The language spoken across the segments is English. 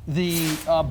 the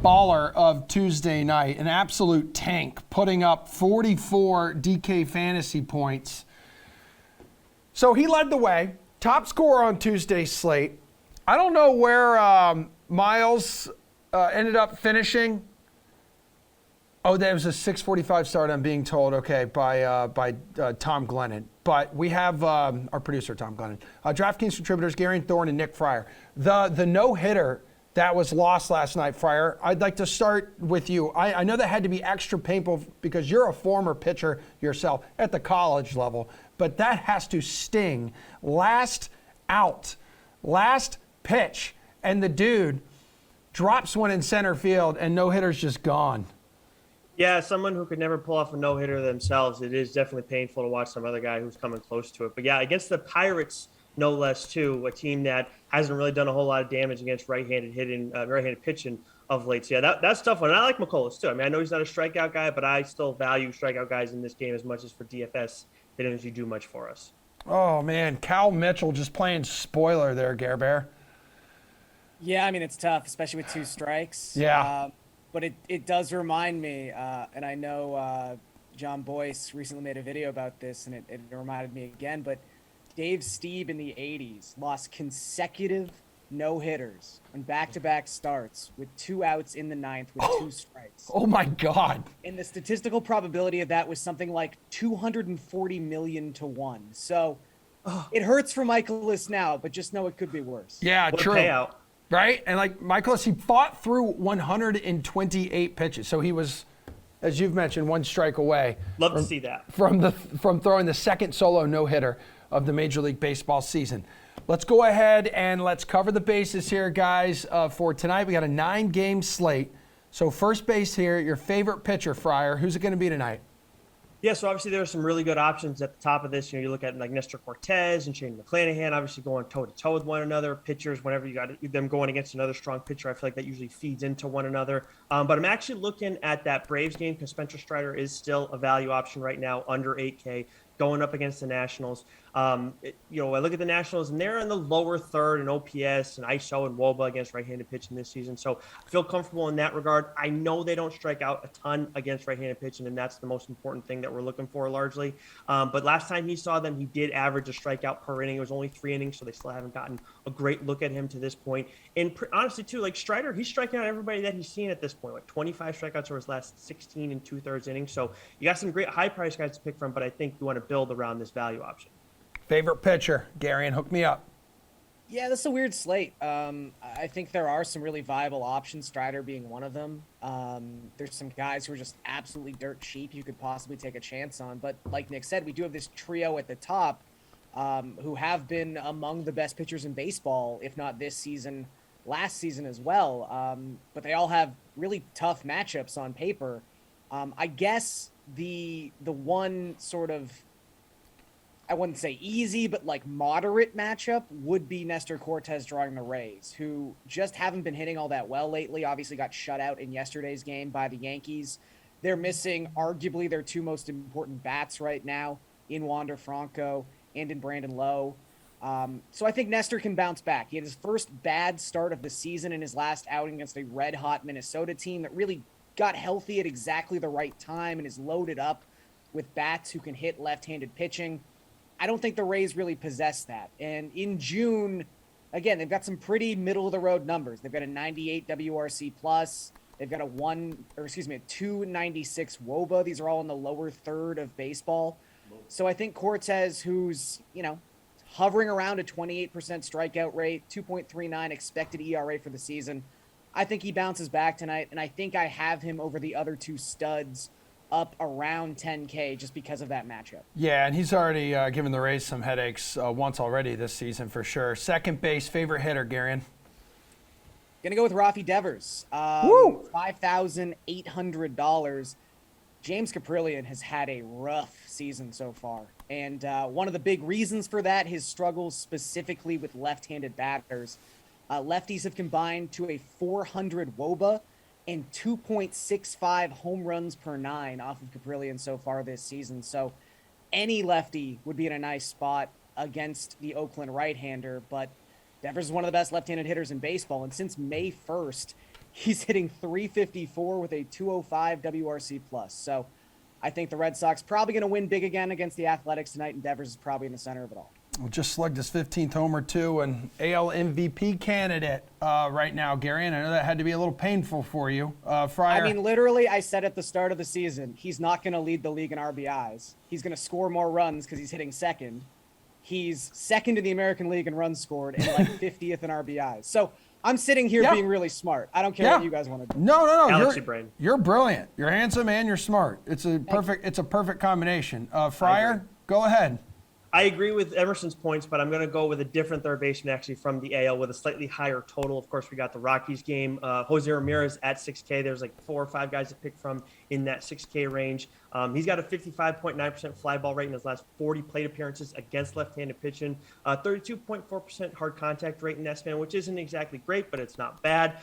baller of Tuesday night, an absolute tank, putting up 44 DK fantasy points. So he led the way, top scorer on Tuesday's slate. I don't know where Miles ended up finishing. Oh, there was a 6:45 start, I'm being told, okay, by Tom Glennon. But we have our producer, Tom Glennon. DraftKings contributors, Garion, Thorne, and Nick Friar. The no-hitter that was lost last night, Friar, I'd like to start with you. I know that had to be extra painful because you're a former pitcher yourself at the college level, but that has to sting. Last out, last pitch, and the dude drops one in center field, and no-hitter's just gone. Yeah, someone who could never pull off a no-hitter themselves, it is definitely painful to watch some other guy who's coming close to it. But yeah, against the Pirates, no less, too, a team that hasn't really done a whole lot of damage against right-handed pitching of late. So yeah, that's tough one. And I like McCullers, too. I mean, I know he's not a strikeout guy, but I still value strikeout guys in this game as much as for DFS. They didn't usually do much for us. Oh, man, Cal Mitchell just playing spoiler there, Gare Bear. Yeah, I mean, it's tough, especially with two strikes. Yeah. But it does remind me, and I know John Boyce recently made a video about this, and it reminded me again, but Dave Stieb in the 80s lost consecutive no-hitters on back-to-back starts with 2 outs in the ninth with 2 strikes. Oh, my God. And the statistical probability of that was something like 240 million to 1. So it hurts for Michaelis now, but just know it could be worse. Yeah, What a true. payout. Right? And like Michaelis, he fought through 128 pitches. So he was, as you've mentioned, 1 strike away. Love to see that. From throwing the second solo no-hitter of the Major League Baseball season. Let's go ahead and let's cover the bases here, guys, for tonight. We got a 9-game slate. So first base here, your favorite pitcher, Friar. Who's it going to be tonight? Yeah, so obviously there are some really good options at the top of this. You look at like Nestor Cortez and Shane McClanahan, obviously going toe-to-toe with one another. Pitchers, whenever you got them going against another strong pitcher, I feel like that usually feeds into one another. But I'm actually looking at that Braves game because Spencer Strider is still a value option right now, under 8K, going up against the Nationals. I look at the Nationals, and they're in the lower third in OPS and ISO and WOBA against right-handed pitching this season. So I feel comfortable in that regard. I know they don't strike out a ton against right-handed pitching, and that's the most important thing that we're looking for largely. But last time he saw them, he did average a strikeout per inning. It was only 3 innings, so they still haven't gotten a great look at him to this point. And honestly, too, like Strider, he's striking out everybody that he's seen at this point, like 25 strikeouts over his last 16 and 2/3 innings. So you got some great high-price guys to pick from, but I think you want to build around this value option. Favorite pitcher, Garion, hook me up. Yeah, that's a weird slate. I think there are some really viable options, Strider being one of them. There's some guys who are just absolutely dirt cheap you could possibly take a chance on. But like Nick said, we do have this trio at the top who have been among the best pitchers in baseball, if not this season, last season as well. But they all have really tough matchups on paper. I guess the one sort of, I wouldn't say easy, but like moderate matchup would be Nestor Cortez drawing the Rays, who just haven't been hitting all that well lately. Obviously got shut out in yesterday's game by the Yankees. They're missing arguably their 2 most important bats right now in Wander Franco and in Brandon Lowe. So I think Nestor can bounce back. He had his first bad start of the season in his last outing against a red-hot Minnesota team that really got healthy at exactly the right time and is loaded up with bats who can hit left-handed pitching. I don't think the Rays really possess that. And in June, again, they've got some pretty middle-of-the-road numbers. They've got a 98 WRC+. They've got a 296 WOBA. These are all in the lower third of baseball. So I think Cortez, who's, hovering around a 28% strikeout rate, 2.39 expected ERA for the season, I think he bounces back tonight, and I think I have him over the other 2 studs up around 10K just because of that matchup. Yeah, and he's already given the Rays some headaches once already this season for sure. Second base, favorite hitter, Garion? Gonna go with Rafi Devers. $5,800. James Caprillion has had a rough season so far. And one of the big reasons for that, his struggles specifically with left-handed batters. Lefties have combined to a 400 WOBA and 2.65 home runs per 9 off of Caprillion so far this season. So any lefty would be in a nice spot against the Oakland right-hander. But Devers is one of the best left-handed hitters in baseball, and since May 1st, he's hitting 354 with a 205 WRC plus. So I think the Red Sox probably going to win big again against the Athletics tonight, and Devers is probably in the center of it all. We just slugged his 15th homer, too, and AL MVP candidate right now, Garion. I know that had to be a little painful for you. Friar. I mean, literally, I said at the start of the season, he's not going to lead the league in RBIs. He's going to score more runs because he's hitting second. He's second in the American League in runs scored and like 50th in RBIs. So I'm sitting here being really smart. I don't care what you guys want to do. No. Galaxy brain. You're brilliant. You're handsome and you're smart. It's a perfect combination. Friar, go ahead. I agree with Emerson's points, but I'm going to go with a different third baseman actually from the AL with a slightly higher total. Of course, we got the Rockies game. Jose Ramirez at 6K. There's like 4 or 5 guys to pick from in that 6K range. He's got a 55.9% fly ball rate in his last 40 plate appearances against left-handed pitching. 32.4% hard contact rate in that span, which isn't exactly great, but it's not bad.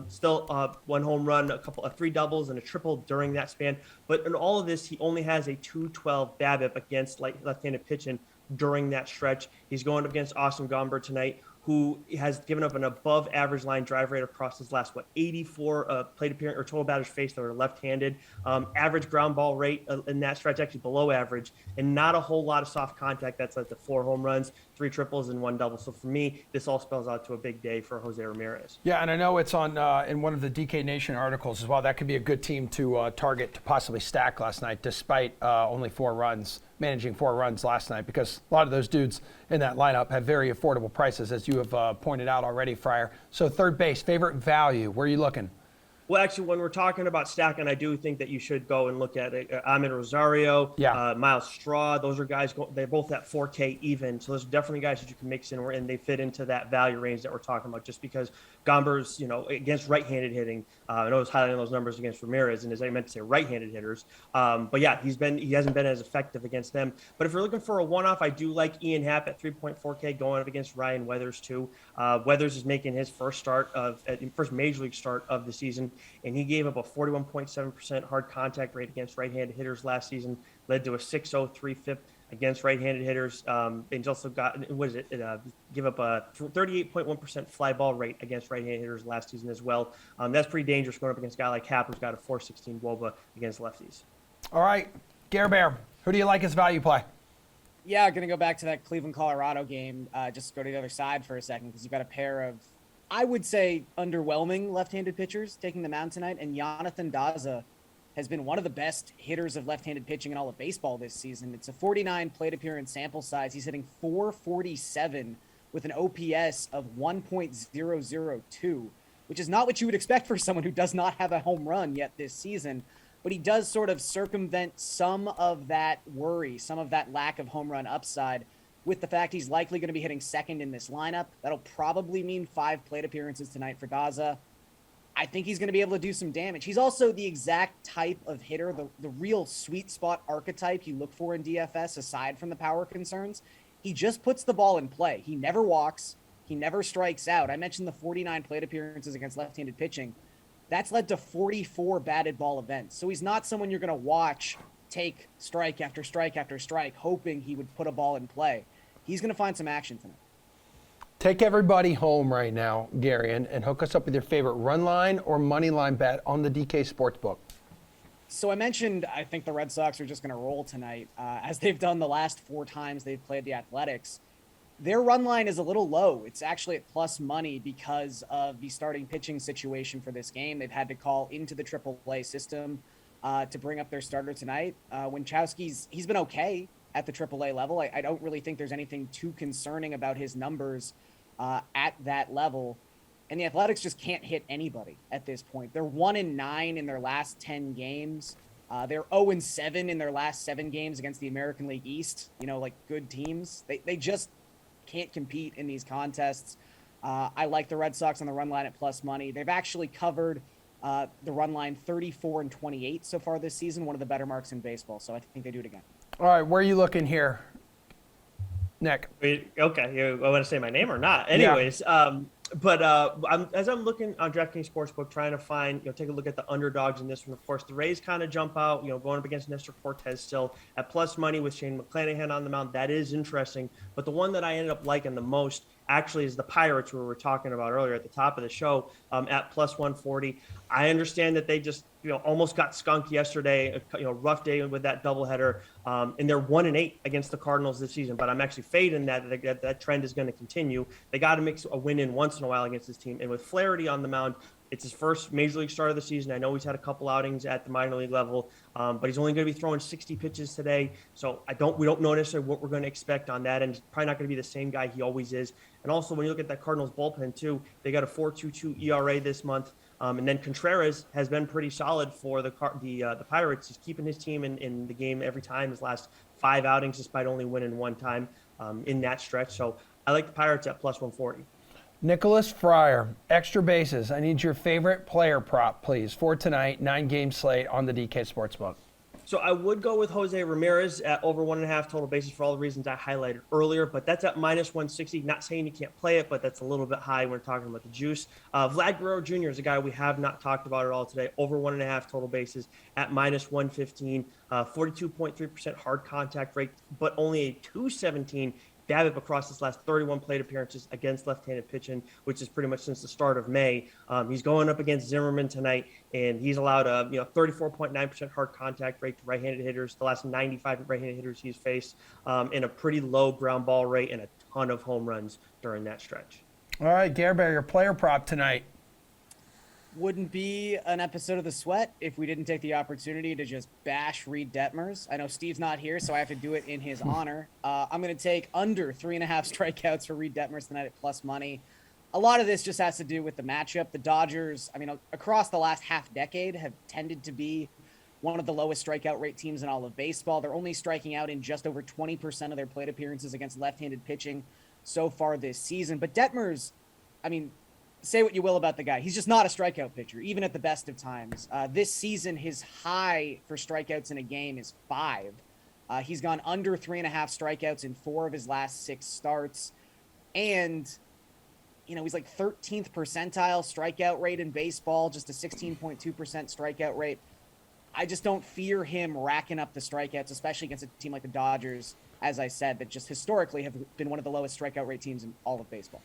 Still 1 home run, 3 doubles, and a triple during that span. But in all of this, he only has a 212 BABIP against left-handed pitching during that stretch. He's going up against Austin Gomber tonight, who has given up an above average line drive rate across his last 84 plate appearance or total batters faced that are left-handed. Average ground ball rate in that stretch actually below average, and not a whole lot of soft contact. That's like the 4 home runs, 3 triples, and 1 double. So for me, this all spells out to a big day for Jose Ramirez. Yeah, and I know it's on in one of the DK Nation articles as well. That could be a good team to target to possibly stack last night, despite only 4 runs. Managing 4 runs last night, because a lot of those dudes in that lineup have very affordable prices, as you have pointed out already, Friar. So third base, favorite value, where are you looking? Well, actually, when we're talking about stacking, I do think that you should go and look at Amed Rosario, Miles Straw. Those are guys, they're both at 4K even. So those are definitely guys that you can mix in, and they fit into that value range that we're talking about, just because Gomber's, against right-handed hitting. I know I was highlighting those numbers against Ramirez, and as I meant to say, right-handed hitters. But yeah, he hasn't been as effective against them. But if you're looking for a one-off, I do like Ian Happ at 3.4K going up against Ryan Weathers too. Weathers is making his first major league start of the season, and he gave up a 41.7% hard contact rate against right-handed hitters last season, led to a 6.03 FIP against right-handed hitters. And he's also got, give up a 38.1% fly ball rate against right-handed hitters last season as well. That's pretty dangerous going up against a guy like Happ, who's got a 4.16 WOBA against lefties. All right, Gare Bear, who do you like as value play? Yeah, going to go back to that Cleveland-Colorado game. Just go to the other side for a second, because you've got a pair of, I would say, underwhelming left-handed pitchers taking the mound tonight, and Jonathan Daza has been one of the best hitters of left-handed pitching in all of baseball this season. It's a 49 plate appearance sample size. He's hitting 447 with an OPS of 1.002, which is not what you would expect for someone who does not have a home run yet this season. But he does sort of circumvent some of that worry, some of that lack of home run upside, with the fact he's likely going to be hitting second in this lineup. That'll probably mean 5 plate appearances tonight for Daza. I think he's going to be able to do some damage. He's also the exact type of hitter, the real sweet spot archetype you look for in DFS, aside from the power concerns. He just puts the ball in play. He never walks. He never strikes out. I mentioned the 49 plate appearances against left-handed pitching. That's led to 44 batted ball events. So he's not someone you're going to watch take strike after strike after strike, hoping he would put a ball in play. He's going to find some action tonight. Take everybody home right now, Garion, and hook us up with your favorite run line or money line bet on the DK Sportsbook. So I mentioned I think the Red Sox are just going to roll tonight, as they've done the last 4 times they've played the Athletics. Their run line is a little low. It's actually at plus money because of the starting pitching situation for this game. They've had to call into the AAA system to bring up their starter tonight. Winchowski's, he's been okay at the AAA level. I don't really think there's anything too concerning about his numbers at that level. And the Athletics just can't hit anybody at this point. They're 1-9 in their last 10 games. They're 0-7 in their last 7 games against the American League East, like good teams. They just can't compete in these contests. I like the Red Sox on the run line at plus money. They've actually covered the run line 34-28 so far this season, one of the better marks in baseball. So I think they do it again. All right, where are you looking here, Nick? Okay, I want to say my name or not? Anyways, But as I'm looking on DraftKings Sportsbook, trying to find, take a look at the underdogs in this one. Of course, the Rays kind of jump out, going up against Nestor Cortez still at plus money with Shane McClanahan on the mound. That is interesting. But the one that I ended up liking the most actually is the Pirates, who we were talking about earlier at the top of the show, at plus 140. I understand that they just almost got skunked yesterday. Rough day with that doubleheader, and they're 1-8 against the Cardinals this season. But I'm actually fading that trend is going to continue. They got to mix a win in once in a while against this team, and with Flaherty on the mound, it's his first major league start of the season. I know he's had a couple outings at the minor league level, but he's only going to be throwing 60 pitches today. So we don't know necessarily what we're going to expect on that, and he's probably not going to be the same guy he always is. And also, when you look at that Cardinals bullpen too, they got a 4.22 ERA this month. And then Contreras has been pretty solid for the Pirates. He's keeping his team in the game every time. His last 5 outings, despite only winning one time in that stretch. So I like the Pirates at plus 140. Nicholas Friar, extra bases. I need your favorite player prop, please, for tonight, 9-game slate on the DK Sportsbook. So I would go with Jose Ramirez at over 1.5 total bases for all the reasons I highlighted earlier, but that's at minus 160. Not saying you can't play it, but that's a little bit high when we're talking about the juice. Vlad Guerrero Jr. is a guy we have not talked about at all today. Over 1.5 total bases at minus 115, 42.3% hard contact rate, but only a 217 BABIP across his last 31 plate appearances against left-handed pitching, which is pretty much since the start of May. He's going up against Zimmerman tonight, and he's allowed a 34.9% hard contact rate to right-handed hitters. The last 95 right-handed hitters he's faced, and a pretty low ground ball rate and a ton of home runs during that stretch. All right, Gerber, your player prop tonight. Wouldn't be an episode of The Sweat if we didn't take the opportunity to just bash Reed Detmers. I know Steve's not here, so I have to do it in his honor. I'm going to take under 3.5 strikeouts for Reed Detmers tonight at plus money. A lot of this just has to do with the matchup. The Dodgers, across the last half decade, have tended to be one of the lowest strikeout rate teams in all of baseball. They're only striking out in just over 20% of their plate appearances against left-handed pitching so far this season. But Detmers, say what you will about the guy. He's just not a strikeout pitcher, even at the best of times. This season, his high for strikeouts in a game is 5. He's gone under 3.5 strikeouts in 4 of his last 6 starts. And, he's like 13th percentile strikeout rate in baseball, just a 16.2% strikeout rate. I just don't fear him racking up the strikeouts, especially against a team like the Dodgers, as I said, that just historically have been one of the lowest strikeout rate teams in all of baseball.